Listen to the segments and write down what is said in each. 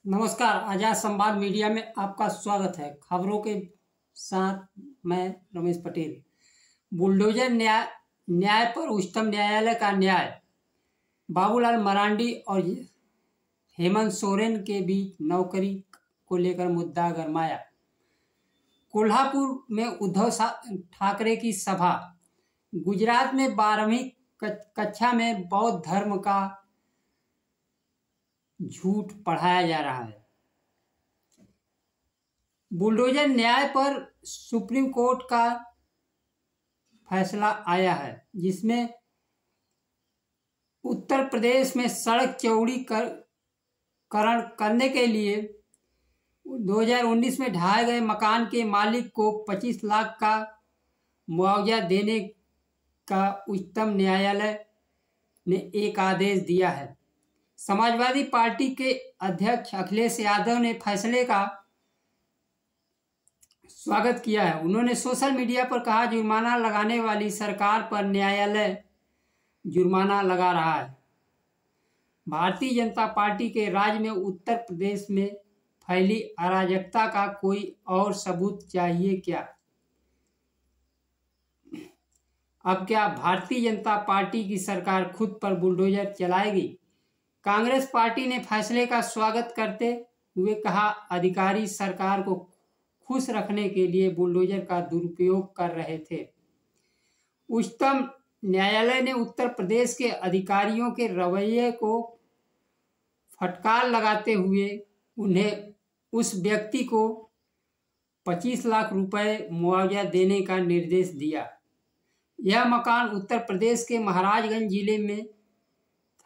नमस्कार। आजाद संवाद मीडिया में आपका स्वागत है। खबरों के साथ मैं रमेश पटेल। बुलडोजर न्याय पर उच्चतम न्यायालय का न्याय। बाबूलाल मरांडी और हेमंत सोरेन के बीच नौकरी को लेकर मुद्दा गरमाया। कोल्हापुर में उद्धव ठाकरे की सभा। गुजरात में 12वीं कक्षा में बौद्ध धर्म का झूठ पढ़ाया जा रहा है। बुलडोजर न्याय पर सुप्रीम कोर्ट का फैसला आया है, जिसमें उत्तर प्रदेश में सड़क चौड़ीकरण करने के लिए 2019 में ढहाए गए मकान के मालिक को 25 लाख का मुआवजा देने का उच्चतम न्यायालय ने एक आदेश दिया है। समाजवादी पार्टी के अध्यक्ष अखिलेश यादव ने फैसले का स्वागत किया है। उन्होंने सोशल मीडिया पर कहा, जुर्माना लगाने वाली सरकार पर न्यायालय जुर्माना लगा रहा है। भारतीय जनता पार्टी के राज में उत्तर प्रदेश में फैली अराजकता का कोई और सबूत चाहिए क्या? अब क्या भारतीय जनता पार्टी की सरकार खुद पर बुलडोजर चलाएगी? कांग्रेस पार्टी ने फैसले का स्वागत करते हुए कहा, अधिकारी सरकार को खुश रखने के लिए बुलडोजर का दुरुपयोग कर रहे थे। उच्चतम न्यायालय ने उत्तर प्रदेश के अधिकारियों के रवैये को फटकार लगाते हुए उन्हें उस व्यक्ति को 25 लाख रुपए मुआवजा देने का निर्देश दिया। यह मकान उत्तर प्रदेश के महाराजगंज जिले में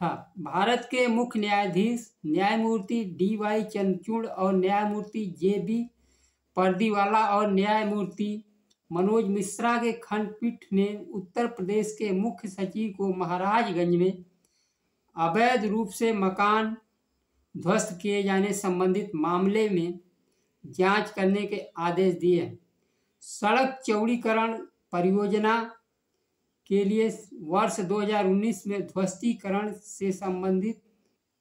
था। भारत के मुख्य न्यायाधीश न्यायमूर्ति DY चंद्रचूड़ और न्यायमूर्ति JB पर्दीवाला और न्यायमूर्ति मनोज मिश्रा के खंडपीठ ने उत्तर प्रदेश के मुख्य सचिव को महाराजगंज में अवैध रूप से मकान ध्वस्त किए जाने संबंधित मामले में जांच करने के आदेश दिए हैं। सड़क चौड़ीकरण परियोजना के लिए वर्ष 2019 में ध्वस्तीकरण से संबंधित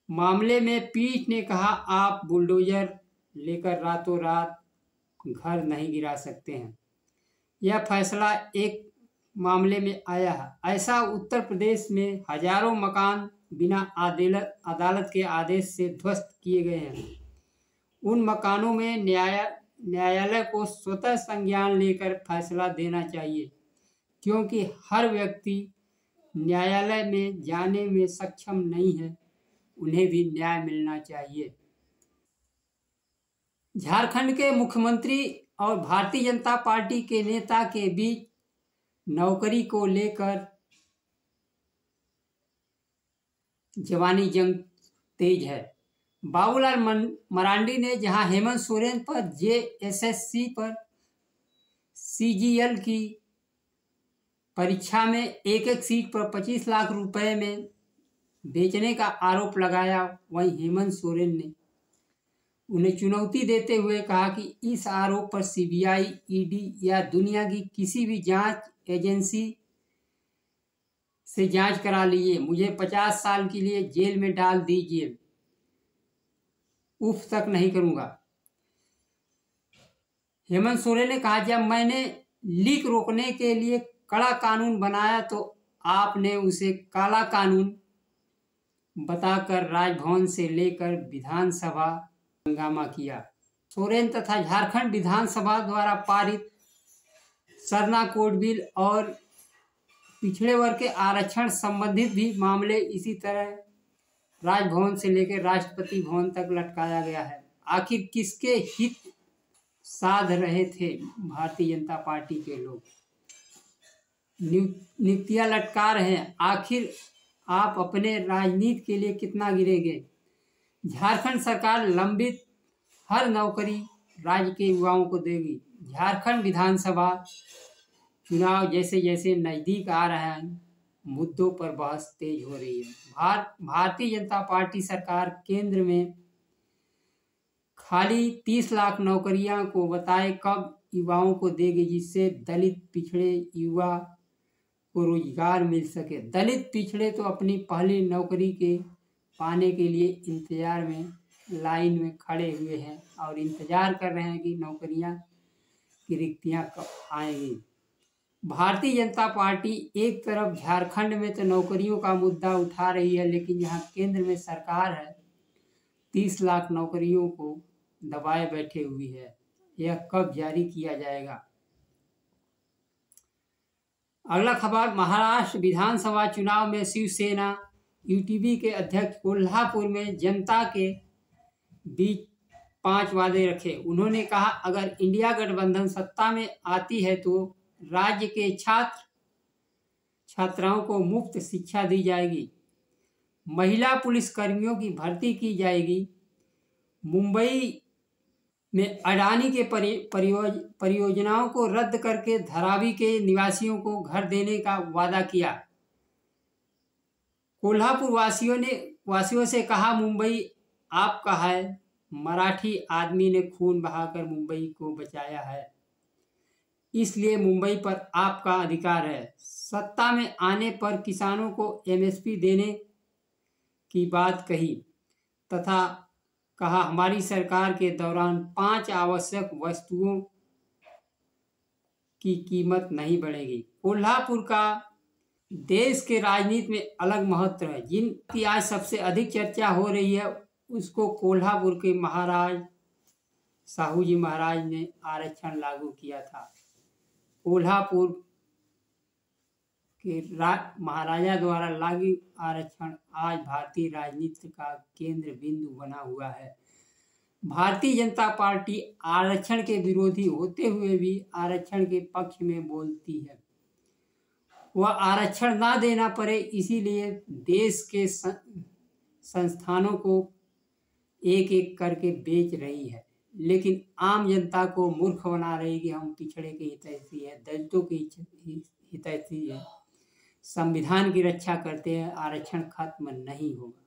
मामले में पीठ ने कहा, आप बुलडोजर लेकर रातों रात घर नहीं गिरा सकते हैं। यह फैसला एक मामले में आया है। ऐसा उत्तर प्रदेश में हजारों मकान बिना अदालत के आदेश से ध्वस्त किए गए हैं। उन मकानों में न्यायालय को स्वतः संज्ञान लेकर फैसला देना चाहिए, क्योंकि हर व्यक्ति न्यायालय में जाने में सक्षम नहीं है। उन्हें भी न्याय मिलना चाहिए। झारखंड के मुख्यमंत्री और भारतीय जनता पार्टी के नेता के बीच नौकरी को लेकर जवानी जंग तेज है। बाबूलाल मरांडी ने जहां हेमंत सोरेन पर JSSC पर CGL की परीक्षा में एक सीट पर 25 लाख रुपए में बेचने का आरोप लगाया, वहीं हेमंत सोरेन ने उन्हें चुनौती देते हुए कहा कि इस आरोप पर CBI, ED या दुनिया की किसी भी जांच एजेंसी से जांच करा लीजिए, मुझे 50 साल के लिए जेल में डाल दीजिए, उफ तक नहीं करूंगा। हेमंत सोरेन ने कहा, जब मैंने लीक रोकने के लिए कड़ा कानून बनाया तो आपने उसे काला कानून बताकर राजभवन से लेकर विधानसभा हंगामा किया। सोरेन तथा झारखंड विधानसभा द्वारा पारित सरना कोड बिल और पिछड़े वर्ग के आरक्षण संबंधित भी मामले इसी तरह राजभवन से लेकर राष्ट्रपति भवन तक लटकाया गया है। आखिर किसके हित साध रहे थे भारतीय जनता पार्टी के लोग? नियुक्तियां लटका रहे हैं। आखिर आप अपने राजनीति के लिए कितना गिरेंगे? झारखंड सरकार लंबित हर नौकरी राज्य के युवाओं को देगी। झारखंड विधानसभा चुनाव जैसे जैसे नजदीक आ रहा है, मुद्दों पर बहस तेज हो रही है। भारतीय जनता पार्टी सरकार केंद्र में खाली 30 लाख नौकरियां को बताए कब युवाओं को देगी, जिससे दलित पिछड़े युवा को रोजगार मिल सके। दलित पिछड़े तो अपनी पहली नौकरी के पाने के लिए इंतजार में लाइन में खड़े हुए हैं और इंतजार कर रहे हैं कि नौकरियां की रिक्तियां कब आएंगी। भारतीय जनता पार्टी एक तरफ झारखंड में तो नौकरियों का मुद्दा उठा रही है, लेकिन यहाँ केंद्र में सरकार है 30 लाख नौकरियों को दबाए बैठे हुई है। यह कब जारी किया जाएगा? अगला खबर, महाराष्ट्र विधानसभा चुनाव में शिवसेना यूटीवी के अध्यक्ष कोल्हापुर में जनता के बीच 5 वादे रखे। उन्होंने कहा, अगर इंडिया गठबंधन सत्ता में आती है तो राज्य के छात्राओं को मुफ्त शिक्षा दी जाएगी, महिला पुलिस कर्मियों की भर्ती की जाएगी, मुंबई में अडानी के परियोजनाओं को रद्द करके धारावी के निवासियों को घर देने का वादा किया। कोल्हापुर वासियों से कहा, मुंबई आपका है, मराठी आदमी ने खून बहाकर मुंबई को बचाया है, इसलिए मुंबई पर आपका अधिकार है। सत्ता में आने पर किसानों को एमएसपी देने की बात कही तथा कहा, हमारी सरकार के दौरान 5 आवश्यक वस्तुओं की कीमत नहीं बढ़ेगी। कोल्हापुर का देश के राजनीति में अलग महत्व है। जिनकी आज सबसे अधिक चर्चा हो रही है उसको कोल्हापुर के महाराज साहू जी महाराज ने आरक्षण लागू किया था। कोल्हापुर के महाराजा द्वारा लागू आरक्षण आज भारतीय राजनीति का केंद्र बिंदु बना हुआ है। भारतीय जनता पार्टी आरक्षण के विरोधी होते हुए भी आरक्षण के पक्ष में बोलती है। वह आरक्षण ना देना पड़े इसीलिए देश के संस्थानों को एक एक करके बेच रही है, लेकिन आम जनता को मूर्ख बना रही कि हम पिछड़े के हितैषी है, दलितों के हितैषी है, संविधान की रक्षा करते हैं, आरक्षण खत्म नहीं होगा।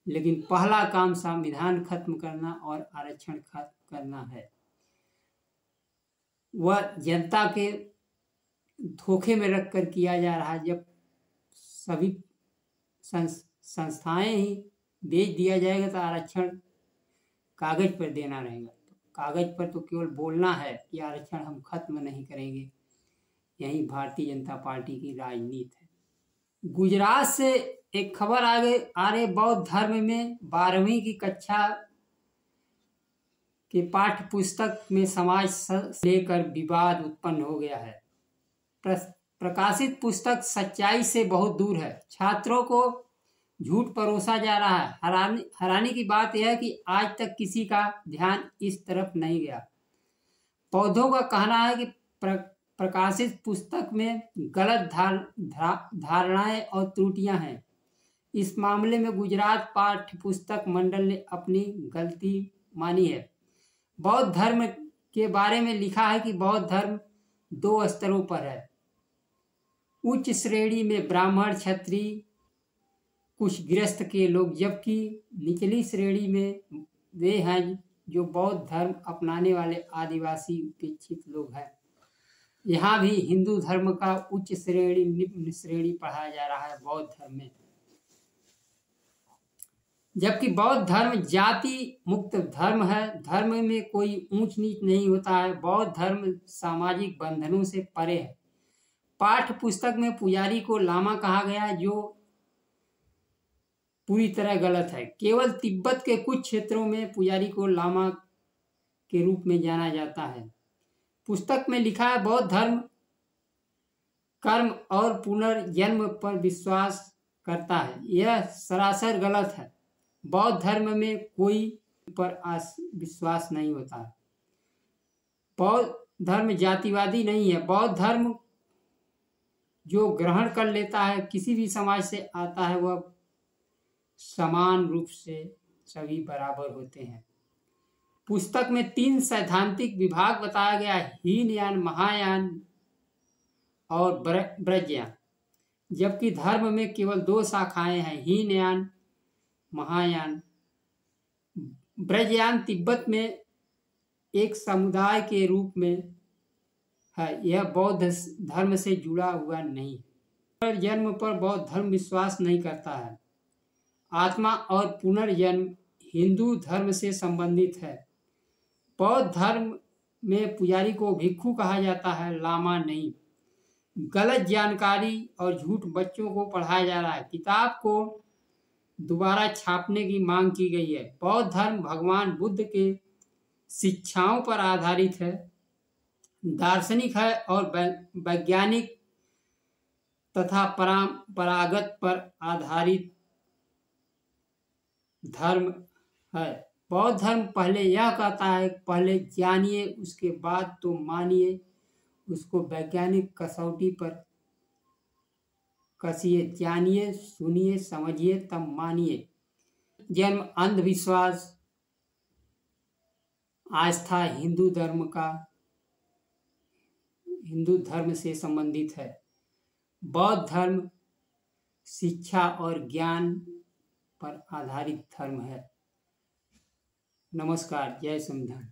लेकिन पहला काम संविधान खत्म करना और आरक्षण खत्म करना है। वह जनता के धोखे में रखकर किया जा रहा है। जब सभी संस्थाएं ही बेच दिया जाएगा तो आरक्षण कागज पर देना रहेगा। तो कागज पर तो केवल बोलना है कि आरक्षण हम खत्म नहीं करेंगे। यही भारतीय जनता पार्टी की राजनीति है। गुजरात से एक खबर आ रही, बौद्ध धर्म में 12वीं की कक्षा के पाठ्य पुस्तक में समाज से लेकर विवाद उत्पन्न हो गया है। प्रकाशित पुस्तक सच्चाई से बहुत दूर है। छात्रों को झूठ परोसा जा रहा है। हैरानी की बात यह है कि आज तक किसी का ध्यान इस तरफ नहीं गया। बौद्धों का कहना है कि प्रकाशित पुस्तक में गलत धारणाएं और त्रुटियां हैं। इस मामले में गुजरात पाठ्य पुस्तक मंडल ने अपनी गलती मानी है। बौद्ध धर्म के बारे में लिखा है कि बौद्ध धर्म 2 स्तरों पर है। उच्च श्रेणी में ब्राह्मण, क्षत्रिय, कुछ गृहस्थ के लोग, जबकि निचली श्रेणी में वे हैं जो बौद्ध धर्म अपनाने वाले आदिवासी उपेक्षित लोग हैं। यहाँ भी हिंदू धर्म का उच्च श्रेणी निम्न श्रेणी पढ़ाया जा रहा है बौद्ध धर्म में, जबकि बौद्ध धर्म जाति मुक्त धर्म है। धर्म में कोई ऊंच नीच नहीं होता है। बौद्ध धर्म सामाजिक बंधनों से परे है। पाठ्य पुस्तक में पुजारी को लामा कहा गया, जो पूरी तरह गलत है। केवल तिब्बत के कुछ क्षेत्रों में पुजारी को लामा के रूप में जाना जाता है। पुस्तक में लिखा है, बौद्ध धर्म कर्म और पुनर्जन्म पर विश्वास करता है। यह सरासर गलत है। बौद्ध धर्म में कोई पर विश्वास नहीं होता है। बौद्ध धर्म जातिवादी नहीं है। बौद्ध धर्म जो ग्रहण कर लेता है, किसी भी समाज से आता है, वह समान रूप से सभी बराबर होते हैं। पुस्तक में 3 सैद्धांतिक विभाग बताया गया है, हीनयान, महायान और ब्रजयान, जबकि धर्म में केवल 2 शाखाएं हैं, हीनयान, महायान। ब्रजयान तिब्बत में एक समुदाय के रूप में है। यह बौद्ध धर्म से जुड़ा हुआ नहीं है। पुनर्जन्म पर बौद्ध धर्म विश्वास नहीं करता है। आत्मा और पुनर्जन्म हिंदू धर्म से संबंधित है। बौद्ध धर्म में पुजारी को भिक्षु कहा जाता है, लामा नहीं। गलत जानकारी और झूठ बच्चों को पढ़ाया जा रहा है। किताब को दोबारा छापने की मांग की गई है। बौद्ध धर्म भगवान बुद्ध के शिक्षाओं पर आधारित है, दार्शनिक है और वैज्ञानिक तथा परंपरागत पर आधारित धर्म है। बौद्ध धर्म पहले यह कहता है, पहले जानिए उसके बाद तो मानिए, उसको वैज्ञानिक कसौटी पर कसिए, जानिए सुनिए समझिए तब मानिए। जन्म अंधविश्वास आस्था हिंदू धर्म से संबंधित है। बौद्ध धर्म शिक्षा और ज्ञान पर आधारित धर्म है। नमस्कार, जय संविधान।